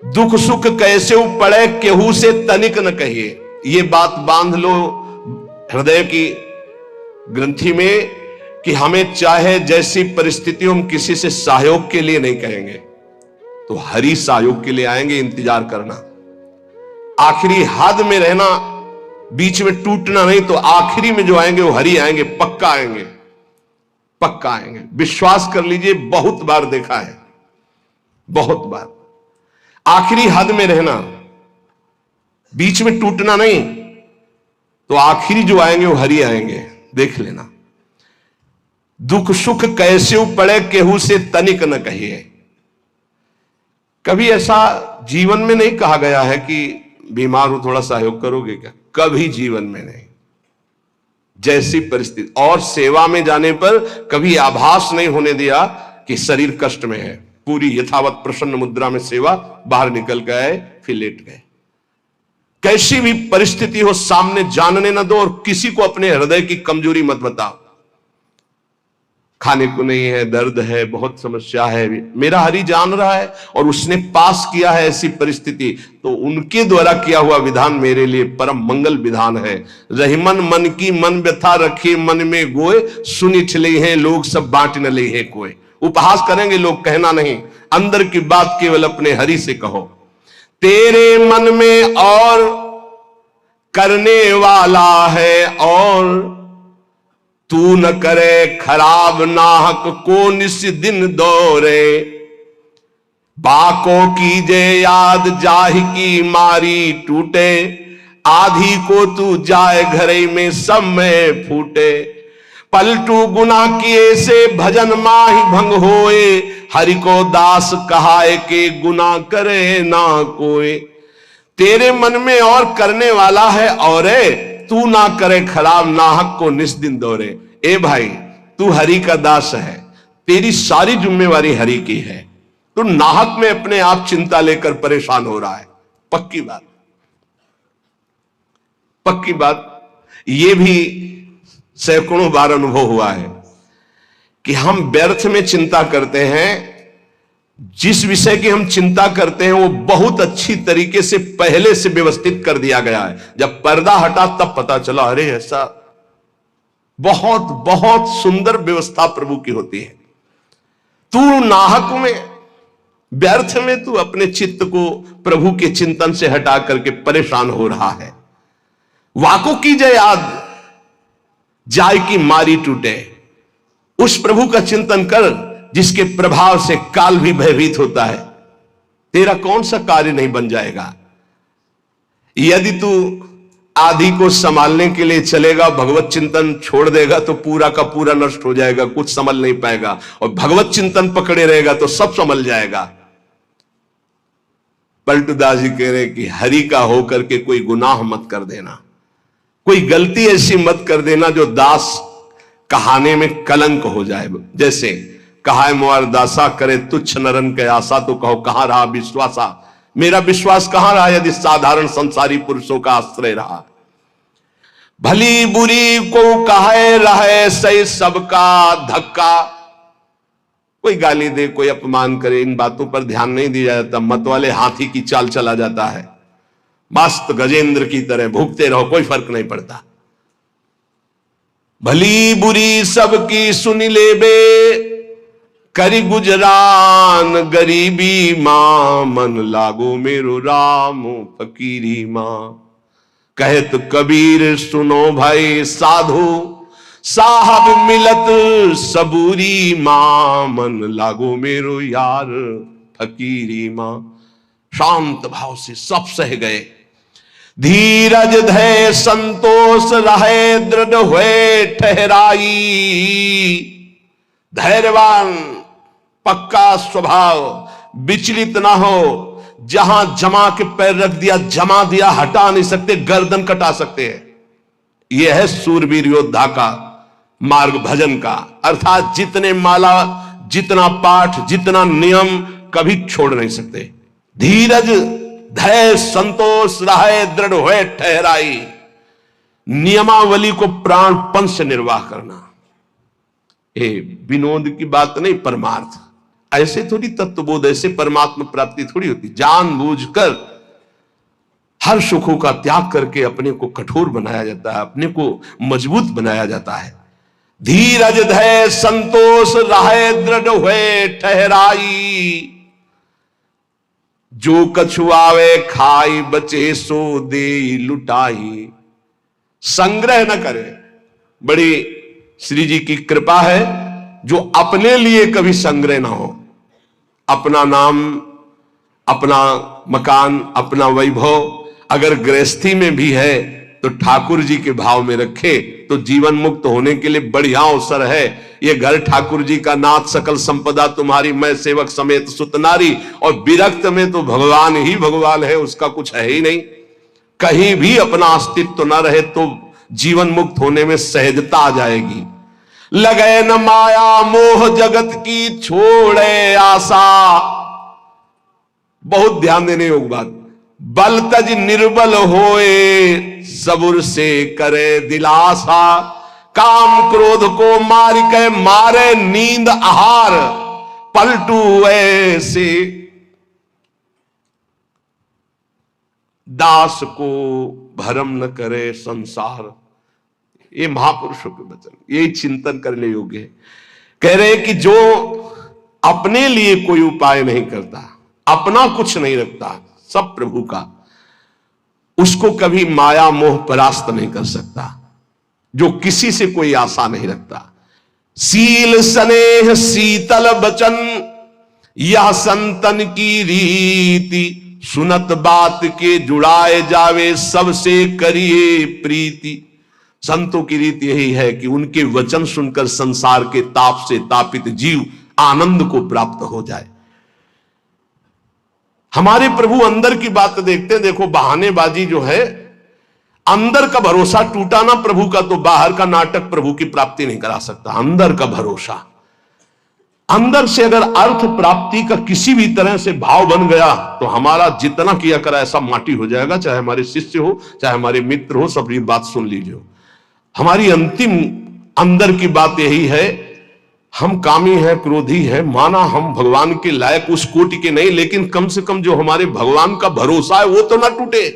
दुख सुख कैसे पड़े केहू से तनिक न कहिए। ये बात बांध लो हृदय की ग्रंथि में कि हमें चाहे जैसी परिस्थितियों हम किसी से सहयोग के लिए नहीं कहेंगे, तो हरि सहयोग के लिए आएंगे। इंतजार करना, आखिरी हद में रहना, बीच में टूटना नहीं। तो आखिरी में जो आएंगे वो हरि आएंगे, पक्का आएंगे, पक्का आएंगे। विश्वास कर लीजिए, बहुत बार देखा है, बहुत बार। आखिरी हद में रहना, बीच में टूटना नहीं, तो आखिरी जो आएंगे वो हरि आएंगे, देख लेना। दुख सुख कैसे पड़े केहू से तनिक न कहिए। कभी ऐसा जीवन में नहीं कहा गया है कि बीमार हो थोड़ा सहयोग करोगे क्या, कभी जीवन में नहीं। जैसी परिस्थिति, और सेवा में जाने पर कभी आभास नहीं होने दिया कि शरीर कष्ट में है। पूरी यथावत प्रसन्न मुद्रा में सेवा, बाहर निकल गए, फिर लेट गए। कैसी भी परिस्थिति हो सामने जानने न दो, और किसी को अपने हृदय की कमजोरी मत बताओ। खाने को नहीं है, दर्द है, बहुत समस्या है, मेरा हरि जान रहा है और उसने पास किया है ऐसी परिस्थिति, तो उनके द्वारा किया हुआ विधान मेरे लिए परम मंगल विधान है। रहीमन मन की मन व्यथा रखी मन में गोए, सुनी चले हैं लोग सब बांट न ले है कोई। उपहास करेंगे लोग, कहना नहीं, अंदर की बात केवल अपने हरि से कहो। तेरे मन में और करने वाला है और, तू न करे खराब नाहक को निस दिन दौरे। बाको कीजे याद जाहि की मारी टूटे, आधी को तू जाए घरे में सब में फूटे। पलटू गुना किए से भजन माही भंग होए, हरि को दास कहाए के गुना करे ना कोई। तेरे मन में और करने वाला है और तू ना करे खराब नाहक को निस दिन दौरे। ए भाई, तू हरि का दास है, तेरी सारी जिम्मेवारी हरि की है। तू नाहक में अपने आप चिंता लेकर परेशान हो रहा है। पक्की बात, पक्की बात। ये भी सैकड़ों बार अनुभव हुआ है कि हम व्यर्थ में चिंता करते हैं। जिस विषय की हम चिंता करते हैं वो बहुत अच्छी तरीके से पहले से व्यवस्थित कर दिया गया है। जब पर्दा हटा तब पता चला, अरे ऐसा। बहुत बहुत सुंदर व्यवस्था प्रभु की होती है। तू नाहक में, व्यर्थ में तू अपने चित्त को प्रभु के चिंतन से हटा करके परेशान हो रहा है। वाको की जय याद जाय की मारी टूटे। उस प्रभु का चिंतन कर जिसके प्रभाव से काल भी भयभीत होता है। तेरा कौन सा कार्य नहीं बन जाएगा। यदि तू आदि को संभालने के लिए चलेगा, भगवत चिंतन छोड़ देगा तो पूरा का पूरा नष्ट हो जाएगा, कुछ संभल नहीं पाएगा। और भगवत चिंतन पकड़े रहेगा तो सब संभल जाएगा। पलटूदास जी कह रहे कि हरि का होकर के कोई गुनाह मत कर देना, कोई गलती ऐसी मत कर देना जो दास कहाने में कलंक हो जाए। जैसे कहा मुआर दासा करे तुच्छ नरन के आशा, तो कहो कहां रहा विश्वासा। मेरा विश्वास कहां रहा यदि साधारण संसारी पुरुषों का आश्रय रहा। भली बुरी को कहे रहे सही सबका धक्का। कोई गाली दे, कोई अपमान करे, इन बातों पर ध्यान नहीं दिया जाता। मत वाले हाथी की चाल चला जाता है, मस्त गजेंद्र की तरह भूखते रहो, कोई फर्क नहीं पड़ता। भली बुरी सबकी सुनी ले बे, करी गुजरान गरीबी मां, मन लागो मेरो राम फकीरी मां। कहत कबीर सुनो भाई साधु, साहब मिलत सबूरी मां, मन लागो मेरो यार फकीरी मां। शांत भाव से सब सह गए। धीरज धैर्य संतोष रहे दृढ़ हुए ठहराई। धैर्यवान, पक्का स्वभाव, विचलित ना हो। जहां जमा के पैर रख दिया, जमा दिया, हटा नहीं सकते, गर्दन कटा सकते हैं। यह है सूरवीर योद्धा का मार्ग, भजन का। अर्थात जितने माला, जितना पाठ, जितना नियम, कभी छोड़ नहीं सकते। धीरज धैर्य संतोष रहे दृढ़ हुए ठहराई। नियमावली को प्राणपण से निर्वाह करना। विनोद की बात नहीं, परमार्थ। ऐसे थोड़ी तत्वबोध, ऐसे परमात्मा प्राप्ति थोड़ी होती। जानबूझकर हर सुखों का त्याग करके अपने को कठोर बनाया जाता है, अपने को मजबूत बनाया जाता है। धीरज धैर्य संतोष रहे दृढ़ हुए ठहराई, जो कछुआवे खाई बचे सो दे लुटाई। संग्रह न करे, बड़ी श्री जी की कृपा है जो अपने लिए कभी संग्रह ना हो। अपना नाम, अपना मकान, अपना वैभव अगर गृहस्थी में भी है तो ठाकुर जी के भाव में रखे तो जीवन मुक्त होने के लिए बढ़िया अवसर है। ये घर ठाकुर जी का, नाथ सकल संपदा तुम्हारी, मैं सेवक समेत सुत नारी। और विरक्त में तो भगवान ही भगवान है, उसका कुछ है ही नहीं। कहीं भी अपना अस्तित्व न रहे तो जीवन मुक्त होने में सहजता आ जाएगी। लगे न माया मोह जगत की छोड़े आशा, बहुत ध्यान देने योग्य बात। बल तज निर्बल होए सबुर से करे दिलासा, काम क्रोध को मार के मारे नींद आहार, पलटू ऐसे दास को भरम न करे संसार। ये महापुरुषों के वचन, यही चिंतन करने योग्य है। कह रहे कि जो अपने लिए कोई उपाय नहीं करता, अपना कुछ नहीं रखता, सब प्रभु का, उसको कभी माया मोह परास्त नहीं कर सकता। जो किसी से कोई आशा नहीं रखता। सील स्नेह शीतल बचन यह संतन की रीति, सुनत बात के जुड़ाए जावे सबसे करिए प्रीति। संतों की रीति यही है कि उनके वचन सुनकर संसार के ताप से तापित जीव आनंद को प्राप्त हो जाए। हमारे प्रभु अंदर की बात देखते हैं। देखो बहानेबाजी जो है, अंदर का भरोसा टूटा ना प्रभु का तो बाहर का नाटक प्रभु की प्राप्ति नहीं करा सकता। अंदर का भरोसा, अंदर से अगर अर्थ प्राप्ति का किसी भी तरह से भाव बन गया तो हमारा जितना किया करा ऐसा माटी हो जाएगा। चाहे हमारे शिष्य हो, चाहे हमारे मित्र हो, सब ये बात सुन लीजिए। हमारी अंतिम अंदर की बात यही है, हम कामी है, क्रोधी है, माना हम भगवान के लायक उस कोटि के नहीं, लेकिन कम से कम जो हमारे भगवान का भरोसा है वो तो ना टूटे।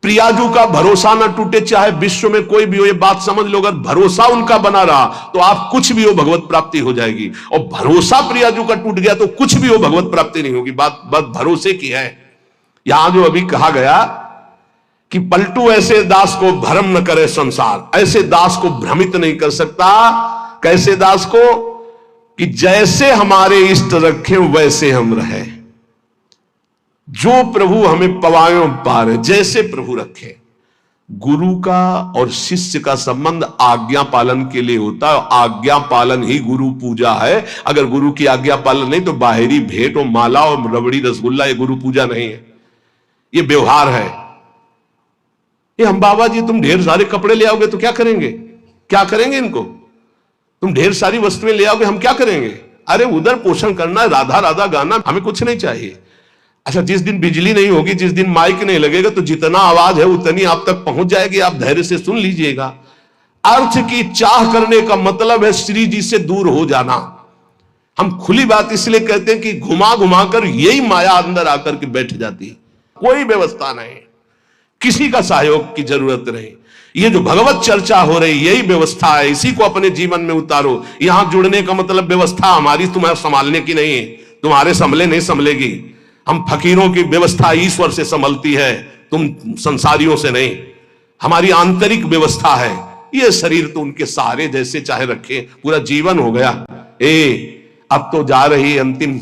प्रियाजू का भरोसा ना टूटे, चाहे विश्व में कोई भी हो। ये बात समझ लो, अगर भरोसा उनका बना रहा तो आप कुछ भी हो भगवत प्राप्ति हो जाएगी, और भरोसा प्रियाजू का टूट गया तो कुछ भी हो भगवत प्राप्ति नहीं होगी। बात भरोसे की है। यहां जो अभी कहा गया कि पलटू ऐसे दास को भ्रम न करे संसार, ऐसे दास को भ्रमित नहीं कर सकता। कैसे दास को? कि जैसे हमारे इष्ट रखें वैसे हम रहे। जो प्रभु हमें पवायों पारे, जैसे प्रभु रखे। गुरु का और शिष्य का संबंध आज्ञा पालन के लिए होता है। आज्ञा पालन ही गुरु पूजा है। अगर गुरु की आज्ञा पालन नहीं तो बाहरी भेंट और माला और रबड़ी रसगुल्ला ये गुरु पूजा नहीं है, ये व्यवहार है। ये हम बाबा जी तुम ढेर सारे कपड़े ले आओगे तो क्या करेंगे? क्या करेंगे इनको? तुम ढेर सारी वस्तुएं ले आओगे, हम क्या करेंगे? अरे उधर पोषण करना, राधा राधा गाना, हमें कुछ नहीं चाहिए। अच्छा, जिस दिन बिजली नहीं होगी, जिस दिन माइक नहीं लगेगा तो जितना आवाज है उतनी आप तक पहुंच जाएगी। आप धैर्य से सुन लीजिएगा। अर्थ की चाह करने का मतलब है श्री जी से दूर हो जाना। हम खुली बात इसलिए कहते हैं कि घुमा घुमा कर यही माया अंदर आकर के बैठ जाती है। कोई व्यवस्था नहीं, किसी का सहयोग की जरूरत नहीं। ये जो भगवत चर्चा हो रही यही व्यवस्था है, इसी को अपने जीवन में उतारो। यहां जुड़ने का मतलब व्यवस्था हमारी तुम्हें संभालने की नहीं है, तुम्हारे संभले नहीं संभलेगी। हम फकीरों की व्यवस्था ईश्वर से संभलती है, तुम संसारियों से नहीं। हमारी आंतरिक व्यवस्था है। ये शरीर तो उनके सहारे जैसे चाहे रखे, पूरा जीवन हो गया। अब तो जा रही अंतिम,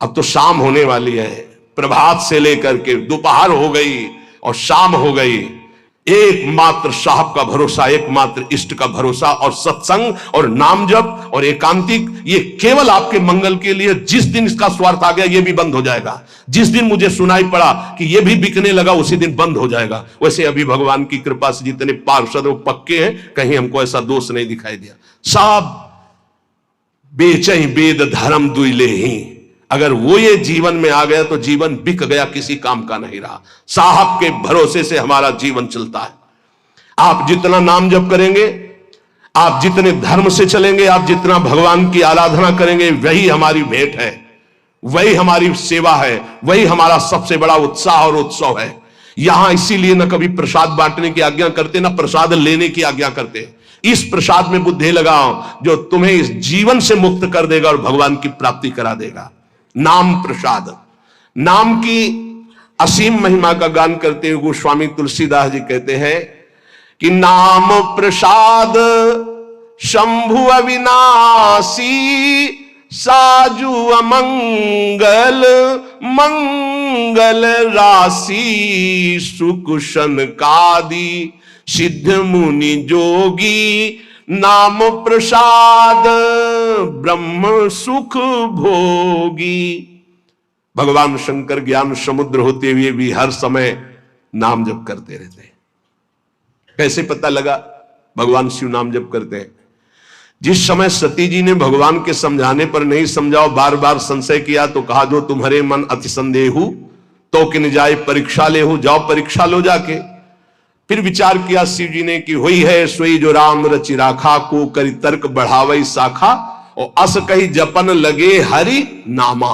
अब तो शाम होने वाली है। प्रभात से लेकर के दोपहर हो गई और शाम हो गई। एकमात्र साहब का भरोसा, एकमात्र इष्ट का भरोसा, और सत्संग और नाम जप और एकांतिक, ये केवल आपके मंगल के लिए। जिस दिन इसका स्वार्थ आ गया ये भी बंद हो जाएगा। जिस दिन मुझे सुनाई पड़ा कि ये भी बिकने लगा उसी दिन बंद हो जाएगा। वैसे अभी भगवान की कृपा से जितने पार्षद वो पक्के हैं, कहीं हमको ऐसा दोष नहीं दिखाई दिया। सब बेचई वेद धर्म दुइले ही, अगर वो ये जीवन में आ गया तो जीवन बिक गया, किसी काम का नहीं रहा। साहब के भरोसे से हमारा जीवन चलता है। आप जितना नाम जप करेंगे, आप जितने धर्म से चलेंगे, आप जितना भगवान की आराधना करेंगे, वही हमारी भेंट है, वही हमारी सेवा है, वही हमारा सबसे बड़ा उत्साह और उत्सव है। यहां इसीलिए न कभी प्रसाद बांटने की आज्ञा करते, ना प्रसाद लेने की आज्ञा करते। इस प्रसाद में बुद्धि लगाओ जो तुम्हें इस जीवन से मुक्त कर देगा और भगवान की प्राप्ति करा देगा। नाम प्रसाद, नाम की असीम महिमा का गान करते हुए गोस्वामी तुलसीदास जी कहते हैं कि नाम प्रसाद शंभु अविनाशी, साजु अमंगल मंगल राशि, सुकुशन कादि सिद्ध मुनि जोगी, नाम प्रसाद ब्रह्म सुख भोगी। भगवान शंकर ज्ञान समुद्र होते हुए भी हर समय नाम जप करते रहते हैं। कैसे पता लगा भगवान शिव नाम जप करते हैं? जिस समय सती जी ने भगवान के समझाने पर नहीं समझाओ, बार बार संशय किया, तो कहा जो तुम्हारे मन अति संदेहु तो किन जाए परीक्षा ले हो, जाओ परीक्षा लो जाके। फिर विचार किया शिव जी ने कि हुई है सोई जो राम रचि राखा, को करी तर्क बढ़ावई शाखा, और अस कही जपन लगे हरि नामा।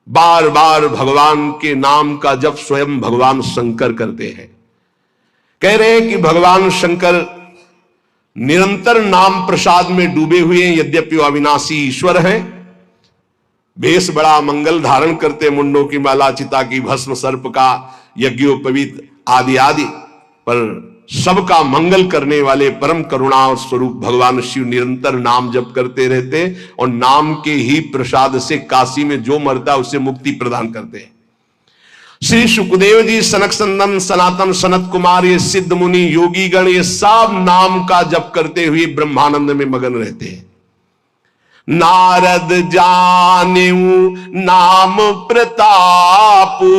बार बार भगवान के नाम का जप स्वयं भगवान शंकर करते हैं। कह रहे हैं कि भगवान शंकर निरंतर नाम प्रसाद में डूबे हुए हैं, यद्यपि वो अविनाशी ईश्वर हैं। वेश बड़ा मंगल धारण करते, मुंडों की माला, चिता की भस्म, सर्प का यज्ञोपवीत आदि आदि, पर सबका मंगल करने वाले परम करुणा स्वरूप भगवान शिव निरंतर नाम जप करते रहते, और नाम के ही प्रसाद से काशी में जो मरता उसे मुक्ति प्रदान करते हैं। श्री सुखदेव जी, सनक संदन, सनातन, सनत कुमार, ये सिद्ध मुनि, योगी गण, ये सब नाम का जप करते हुए ब्रह्मानंद में मगन रहते हैं। नारद जानेऊ नाम प्रतापु,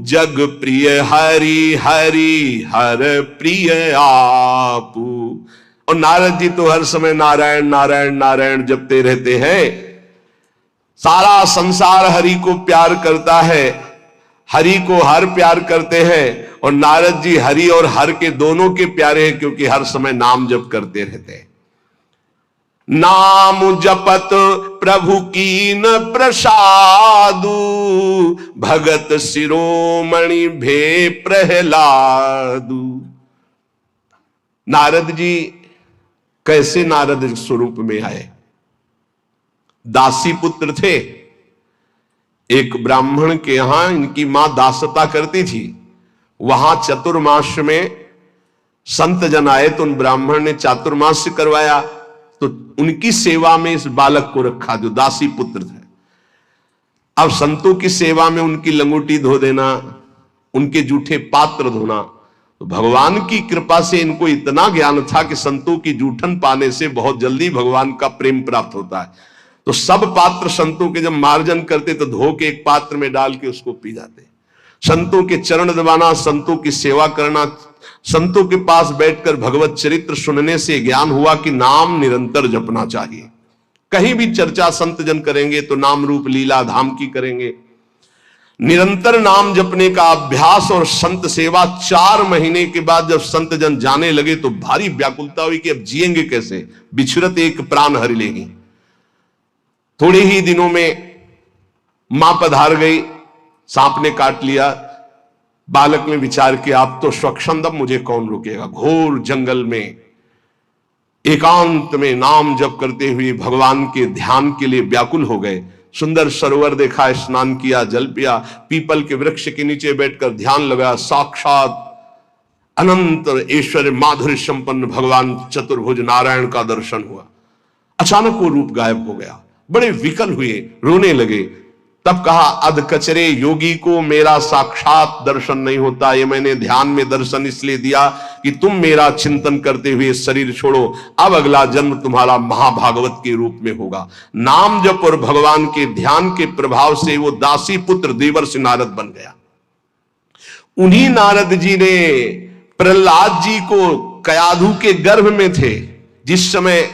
जग प्रिय हरि हरि हर प्रिय आपू। और नारद जी तो हर समय नारायण नारायण नारायण जपते रहते हैं। सारा संसार हरि को प्यार करता है, हरि को हर प्यार करते हैं, और नारद जी हरि और हर के दोनों के प्यारे हैं, क्योंकि हर समय नाम जप करते रहते हैं। नाम जपत प्रभु कीन प्रसादु, भगत शिरोमणि भे प्रहलादु। नारद जी कैसे नारद स्वरूप में आए? दासी पुत्र थे। एक ब्राह्मण के यहां इनकी मां दासता करती थी। वहां चतुर्मास में संत जन आए, तो उन ब्राह्मण ने चातुर्मास करवाया, तो उनकी सेवा में इस बालक को रखा जो दासी पुत्र थे। अब संतों की सेवा में उनकी लंगोटी धो देना, उनके जूठे पात्र धोना, तो भगवान की कृपा से इनको इतना ज्ञान था कि संतों की जूठन पाने से बहुत जल्दी भगवान का प्रेम प्राप्त होता है। तो सब पात्र संतों के जब मार्जन करते तो धो के एक पात्र में डाल के उसको पी जाते। संतों के चरण दबाना, संतों की सेवा करना, संतों के पास बैठकर भगवत चरित्र सुनने से ज्ञान हुआ कि नाम निरंतर जपना चाहिए। कहीं भी चर्चा संत जन करेंगे तो नाम रूप लीला धाम की करेंगे। निरंतर नाम जपने का अभ्यास और संत सेवा 4 महीने के बाद जब संत जन जाने लगे तो भारी व्याकुलता हुई कि अब जिएंगे कैसे, बिछुरत एक प्राण हरि लेगी। थोड़े ही दिनों में मां पधार गई, सांप ने काट लिया। बालक ने विचार किया अब तो स्वच्छंदम, मुझे कौन रोकेगा। घोर जंगल में एकांत में नाम जप करते हुए भगवान के ध्यान के लिए व्याकुल हो गए। सुंदर सरोवर देखा, स्नान किया, जल पिया, पीपल के वृक्ष के नीचे बैठकर ध्यान लगाया। साक्षात अनंत ऐश्वर्य माधुर्य संपन्न भगवान चतुर्भुज नारायण का दर्शन हुआ। अचानक वो रूप गायब हो गया। बड़े विकल हुए, रोने लगे। तब कहा अध कचरे योगी को मेरा साक्षात दर्शन नहीं होता। ये मैंने ध्यान में दर्शन इसलिए दिया कि तुम मेरा चिंतन करते हुए शरीर छोड़ो। अब अगला जन्म तुम्हारा महाभागवत के रूप में होगा। नाम जप और भगवान के ध्यान के प्रभाव से वो दासी पुत्र देवर्षि नारद बन गया। उन्हीं नारद जी ने प्रहलाद जी को कयाधु के गर्भ में थे, जिस समय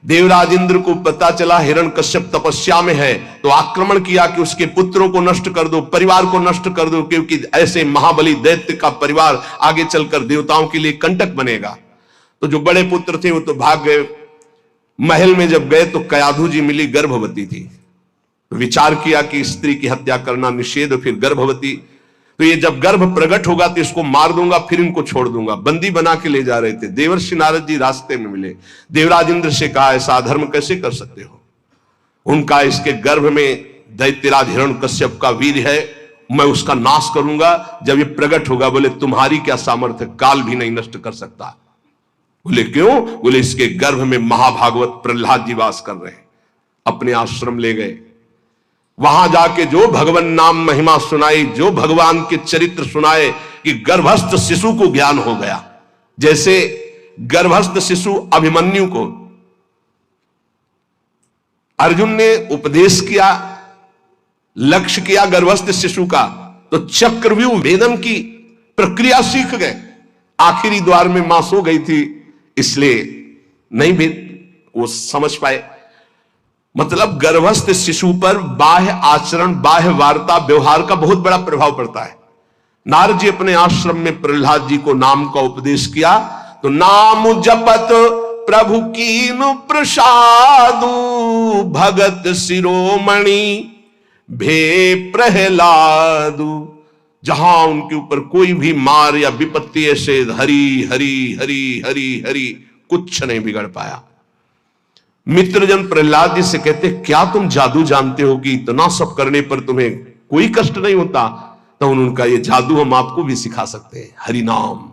देवराज इंद्र को पता चला हिरण्यकश्यप तपस्या में है, तो आक्रमण किया कि उसके पुत्रों को नष्ट कर दो, परिवार को नष्ट कर दो, क्योंकि ऐसे महाबली दैत्य का परिवार आगे चलकर देवताओं के लिए कंटक बनेगा। तो जो बड़े पुत्र थे वो तो भाग गए। महल में जब गए तो कयाधु जी मिली, गर्भवती थी। विचार किया कि स्त्री की हत्या करना निषेध, फिर गर्भवती, तो ये जब गर्भ प्रकट होगा तो इसको मार दूंगा, फिर इनको छोड़ दूंगा। बंदी बना के ले जा रहे थे। देवर्षि नारद जी रास्ते में मिले। देवराज इंद्र से कहा, ऐसा अधर्म कैसे कर सकते हो? उनका इसके गर्भ में दैत्यराज हिरण्यकश्यप का वीर है, मैं उसका नाश करूंगा जब ये प्रकट होगा। बोले तुम्हारी क्या सामर्थ्य, काल भी नहीं नष्ट कर सकता। बोले क्यों? बोले इसके गर्भ में महाभागवत प्रहलाद जी वास कर रहे हैं। अपने आश्रम ले गए। वहां जाके जो भगवान नाम महिमा सुनाई, जो भगवान के चरित्र सुनाए कि गर्भस्थ शिशु को ज्ञान हो गया। जैसे गर्भस्थ शिशु अभिमन्यु को अर्जुन ने उपदेश किया, लक्ष्य किया गर्भस्थ शिशु का, तो चक्रव्यूह भेदन की प्रक्रिया सीख गए। आखिरी द्वार में मां सो गई थी, इसलिए नहीं भी वो समझ पाए। मतलब गर्भस्थ शिशु पर बाह्य आचरण, बाह्य वार्ता, व्यवहार का बहुत बड़ा प्रभाव पड़ता है। नारद जी अपने आश्रम में प्रहलाद जी को नाम का उपदेश किया, तो नाम जपत प्रभु कीनु प्रसादु, भगत शिरोमणि भे प्रहलादु। जहां उनके ऊपर कोई भी मार या विपत्ति ऐसे हरि हरि हरि हरि हरि कुछ नहीं बिगड़ पाया। मित्रजन प्रहलाद जी से कहते, क्या तुम जादू जानते हो कि इतना सब करने पर तुम्हें कोई कष्ट नहीं होता? तो उनका ये जादू हम आपको भी सिखा सकते हैं। हरि नाम,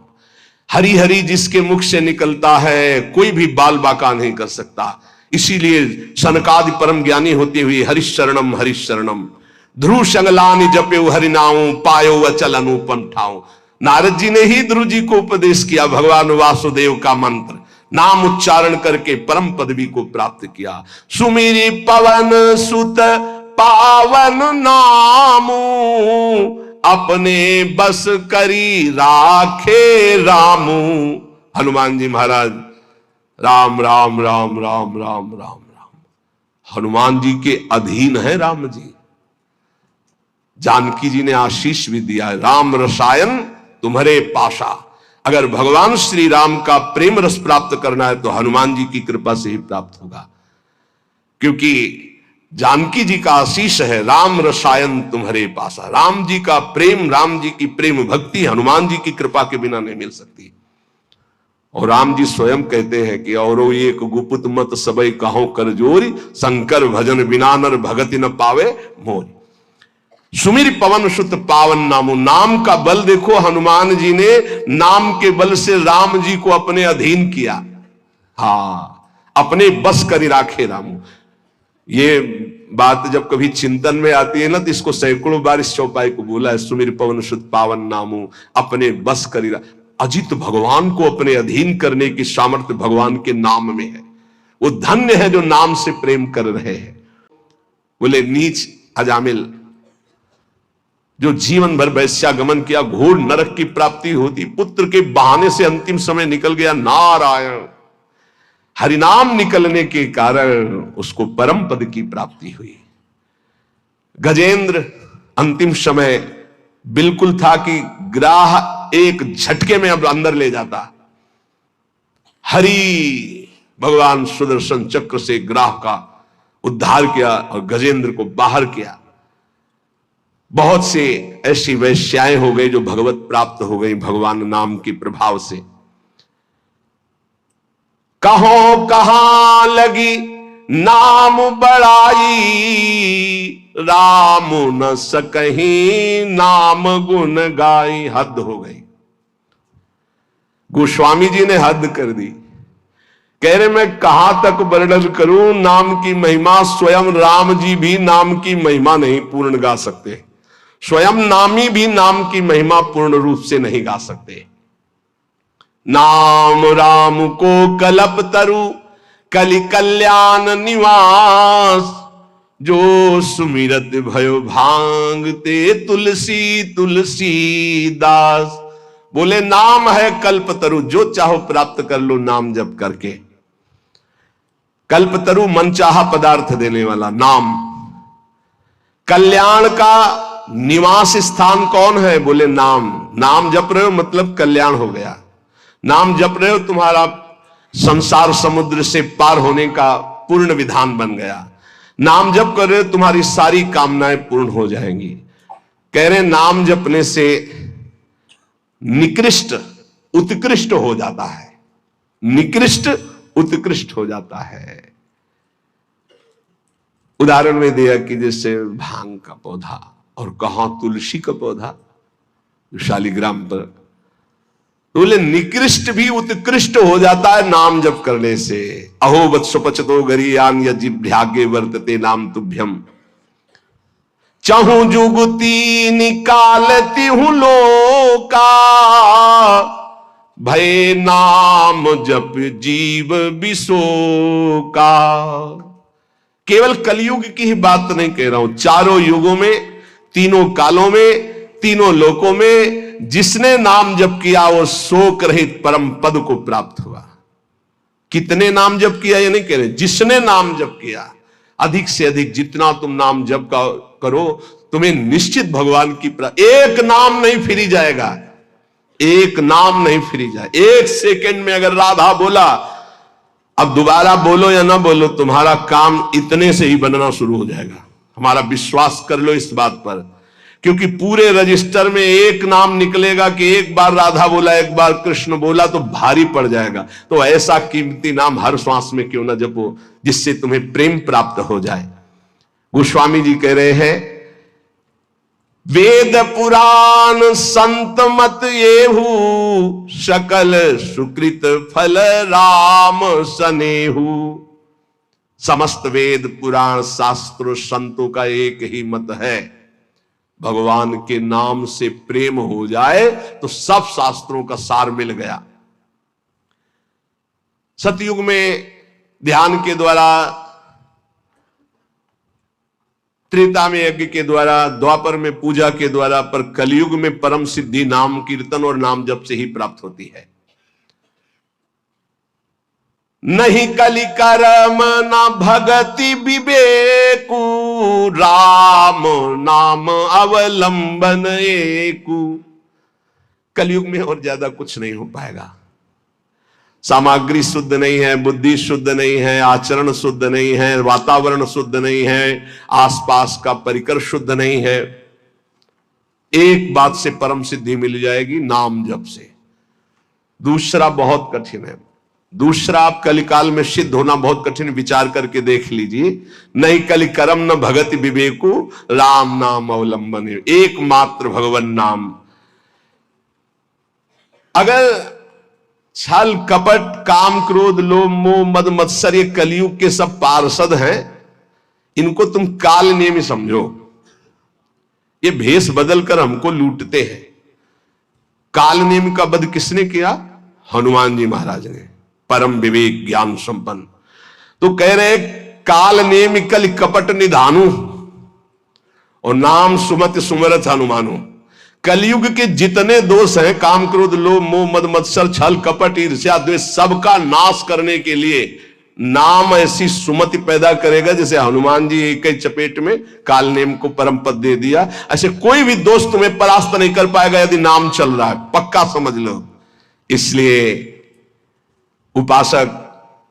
हरि हरि जिसके मुख से निकलता है कोई भी बाल बाका नहीं कर सकता। इसीलिए सनकादि परम ज्ञानी होते हुए हरिशरणम हरिशरणम ध्रुव संगलानि जपे हरिनाऊ पायो अचल अनुपम ठाऊ। नारद जी ने ही ध्रुव जी को उपदेश किया भगवान वासुदेव का मंत्र, नाम उच्चारण करके परम पदवी को प्राप्त किया। सुमिरी पवन सुत पावन नामू, अपने बस करी राखे रामू। हनुमान जी महाराज राम राम राम राम राम राम राम, हनुमान जी के अधीन है राम जी। जानकी जी ने आशीष भी दिया है, राम रसायन तुम्हारे पाशा। अगर भगवान श्री राम का प्रेम रस प्राप्त करना है तो हनुमान जी की कृपा से ही प्राप्त होगा, क्योंकि जानकी जी का आशीष है, राम रसायन तुम्हारे पासा। राम जी का प्रेम, राम जी की प्रेम भक्ति हनुमान जी की कृपा के बिना नहीं मिल सकती। और राम जी स्वयं कहते हैं कि और एक गुप्त मत सबई कहो कर जोरी, शंकर भजन बिना नर भगति न पावे मोरी। सुमिर पवन सुत पावन नामो, नाम का बल देखो, हनुमान जी ने नाम के बल से राम जी को अपने अधीन किया। हाँ, अपने बस कर राखे रामू। ये बात जब कभी चिंतन में आती है ना, तो इसको सैकड़ों बार इस चौपाई को बोला है, सुमिर पवन सुत पावन नामो, अपने बस कर। अजित भगवान को अपने अधीन करने की सामर्थ्य भगवान के नाम में है। वो धन्य है जो नाम से प्रेम कर रहे हैं। बोले नीच अजामिल जो जीवन भर वैश्यागमन किया, घोर नरक की प्राप्ति होती, पुत्र के बहाने से अंतिम समय निकल गया। नारायण हरिनाम निकलने के कारण उसको परम पद की प्राप्ति हुई। गजेंद्र अंतिम समय बिल्कुल था कि ग्राह एक झटके में अब अंदर ले जाता। हरि भगवान सुदर्शन चक्र से ग्राह का उद्धार किया और गजेंद्र को बाहर किया। बहुत से ऐसी वैश्याएं हो गई जो भगवत प्राप्त हो गई भगवान नाम के प्रभाव से। कहो कहां लगी नाम बड़ाई, राम न सकहीं नाम गुण गाई। हद हो गई, गोस्वामी जी ने हद कर दी। कह रहे मैं कहां तक वर्णन करूं नाम की महिमा, स्वयं राम जी भी नाम की महिमा नहीं पूर्ण गा सकते, स्वयं नामी भी नाम की महिमा पूर्ण रूप से नहीं गा सकते। नाम राम को कल्प तरु कलि कल्याण निवास, जो सुमिरत भयो भांगते तुलसी तुलसी दास। बोले नाम है कल्पतरु, जो चाहो प्राप्त कर लो नाम जप करके। कल्पतरु मनचाहा पदार्थ देने वाला नाम। कल्याण का निवास स्थान कौन है? बोले नाम। नाम जप रहे हो मतलब कल्याण हो गया। नाम जप रहे हो, तुम्हारा संसार समुद्र से पार होने का पूर्ण विधान बन गया। नाम जप कर रहे तुम्हारी सारी कामनाएं पूर्ण हो जाएंगी। कह रहे नाम जपने से निकृष्ट उत्कृष्ट हो जाता है, निकृष्ट उत्कृष्ट हो जाता है। उदाहरण में दिया कि जैसे भांग का पौधा और कहां तुलसी का पौधा शालिग्राम पर, तो बोले निकृष्ट भी उत्कृष्ट हो जाता है नाम जप करने से। अहो वत्स पचतो गरीयान यजिभ्यागे वर्तते नाम तुभ्यम, चाहूं जुगती निकालती हूं लोका, भय नाम जप जीव बिसोका। केवल कलयुग की ही बात नहीं कह रहा हूं, चारों युगों में, तीनों कालों में, तीनों लोकों में जिसने नाम जप किया वो शोक रहित परम पद को प्राप्त हुआ। कितने नाम जप किया ये नहीं कह रहे, जिसने नाम जप किया, अधिक से अधिक जितना तुम नाम जप करो तुम्हें निश्चित भगवान की एक नाम नहीं फिरी जाएगा, एक नाम नहीं फिरी जाए। एक सेकंड में अगर राधा बोला, अब दोबारा बोलो या ना बोलो, तुम्हारा काम इतने से ही बनना शुरू हो जाएगा। हमारा विश्वास कर लो इस बात पर, क्योंकि पूरे रजिस्टर में एक नाम निकलेगा कि एक बार राधा बोला, एक बार कृष्ण बोला, तो भारी पड़ जाएगा। तो ऐसा कीमती नाम हर श्वास में क्यों ना जपो जिससे तुम्हें प्रेम प्राप्त हो जाए। गोस्वामी जी कह रहे हैं, वेद पुराण संत मत येहू, सकल सुकृत फल राम सनेहू। समस्त वेद पुराण शास्त्र संतों का एक ही मत है, भगवान के नाम से प्रेम हो जाए तो सब शास्त्रों का सार मिल गया। सतयुग में ध्यान के द्वारा, त्रेता में यज्ञ के द्वारा, द्वापर में पूजा के द्वारा, पर कलयुग में परम सिद्धि नाम कीर्तन और नाम जप से ही प्राप्त होती है। नहीं कलि कर्म न भगति विवेकु, राम नाम अवलंबन एकु। कलयुग में और ज्यादा कुछ नहीं हो पाएगा। सामग्री शुद्ध नहीं है, बुद्धि शुद्ध नहीं है, आचरण शुद्ध नहीं है, वातावरण शुद्ध नहीं है, आसपास का परिकर शुद्ध नहीं है। एक बात से परम सिद्धि मिल जाएगी, नाम जप से। दूसरा बहुत कठिन है, दूसरा आप कलिकाल में सिद्ध होना बहुत कठिन, विचार करके देख लीजिए। नहीं कलि कर्म न भगति विवेकु, राम नाम अवलंबन, एकमात्र भगवान नाम। अगर छल कपट काम क्रोध लोभ मोह मद मत्सर ये कलयुग के सब पार्षद हैं, इनको तुम काल नेमी समझो। ये भेष बदलकर हमको लूटते हैं। काल नेमी का वध किसने किया? हनुमान जी महाराज ने, परम विवेक ज्ञान संपन्न। तो कह रहे काल नेमि कलि कपट निधानु, और नाम सुमत सुमरत हनुमानु। कलयुग के जितने दोष हैं, काम क्रोध लोभ मोह मद मत्सर छल कपट ईर्ष्या द्वेष, सबका नाश करने के लिए नाम ऐसी सुमति पैदा करेगा जैसे हनुमान जी एक ही चपेट में काल नेम को परम पद दे दिया। ऐसे कोई भी दोष तुम्हें परास्त नहीं कर पाएगा यदि नाम चल रहा है, पक्का समझ लो। इसलिए उपासक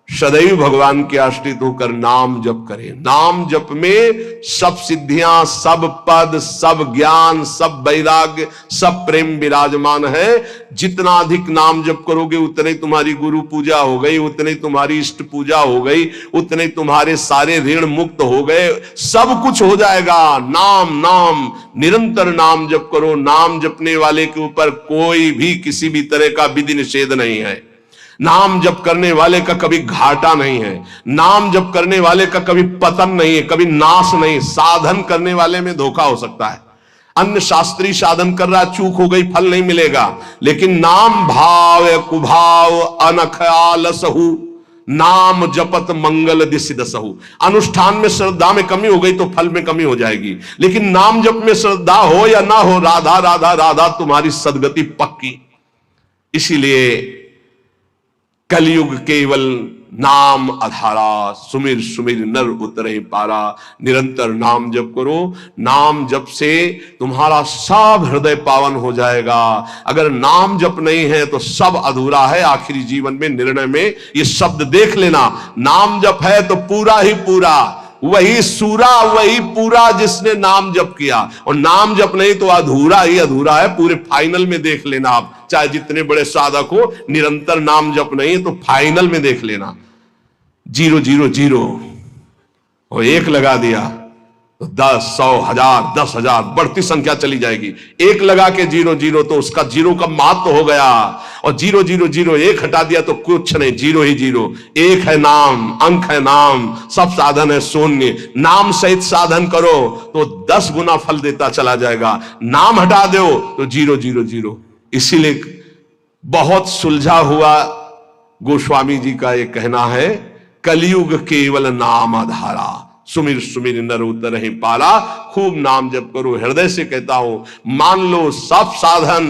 सदैव भगवान के आश्रित होकर नाम जप करें। नाम जप में सब सिद्धियां, सब पद, सब ज्ञान, सब वैराग्य, सब प्रेम विराजमान है। जितना अधिक नाम जप करोगे उतने तुम्हारी गुरु पूजा हो गई, उतने तुम्हारी इष्ट पूजा हो गई, उतने तुम्हारे सारे ऋण मुक्त हो गए, सब कुछ हो जाएगा। नाम नाम निरंतर नाम जप करो। नाम जपने वाले के ऊपर कोई भी किसी भी तरह का विधि निषेध नहीं है। नाम जप करने वाले का कभी घाटा नहीं है। नाम जप करने वाले का कभी पतन नहीं है, कभी नाश नहीं। साधन करने वाले में धोखा हो सकता है। अन्य शास्त्री साधन कर रहा, चूक हो गई, फल नहीं मिलेगा। लेकिन नाम भाव कुभाव अनख आलसहु, नाम जपत मंगल दिसि दसहु। अनुष्ठान में श्रद्धा में कमी हो गई तो फल में कमी हो जाएगी, लेकिन नाम जप में श्रद्धा हो या ना हो, राधा राधा राधा तुम्हारी सदगति पक्की। इसीलिए कलयुग केवल नाम आधारा, सुमिर सुमिर नर उतरे पारा। निरंतर नाम जप करो, नाम जप से तुम्हारा सब हृदय पावन हो जाएगा। अगर नाम जप नहीं है तो सब अधूरा है। आखिरी जीवन में निर्णय में ये शब्द देख लेना, नाम जप है तो पूरा ही पूरा, वही सूरा वही पूरा जिसने नाम जप किया, और नाम जप नहीं तो अधूरा ही अधूरा है। पूरे फाइनल में देख लेना आप, चाहे जितने बड़े साधक हो, निरंतर नाम जप नहीं है तो फाइनल में देख लेना 0 0 0 और 1 लगा दिया तो 10 100 1000 10,000 बढ़ती संख्या चली जाएगी। 1 लगा के 0 0 तो उसका 0 का महत्व हो गया, और 0 0 0 1 हटा दिया तो कुछ नहीं, 0 ही 0। 1 है नाम, अंक है नाम, सब साधन है शून्य। नाम सहित साधन करो तो 10 गुना फल देता चला जाएगा। नाम हटा दो तो 0 0 0। इसीलिए बहुत सुलझा हुआ गोस्वामी जी का यह कहना है, कलयुग केवल नाम आधारा, सुमिर सुमिर नर उतरहि पारा। खूब नाम जप करो। हृदय से कहता हूं, मान लो सब साधन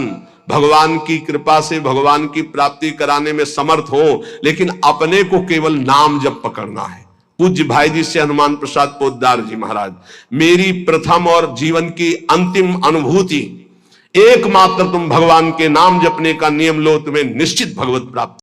भगवान की कृपा से भगवान की प्राप्ति कराने में समर्थ हो, लेकिन अपने को केवल नाम जप पकड़ना है। पूज्य भाई जी से हनुमान प्रसाद पोद्दार जी महाराज, मेरी प्रथम और जीवन की अंतिम अनुभूति, एकमात्र तुम भगवान के नाम जपने का नियम लो, तुम्हें निश्चित भगवत प्राप्ति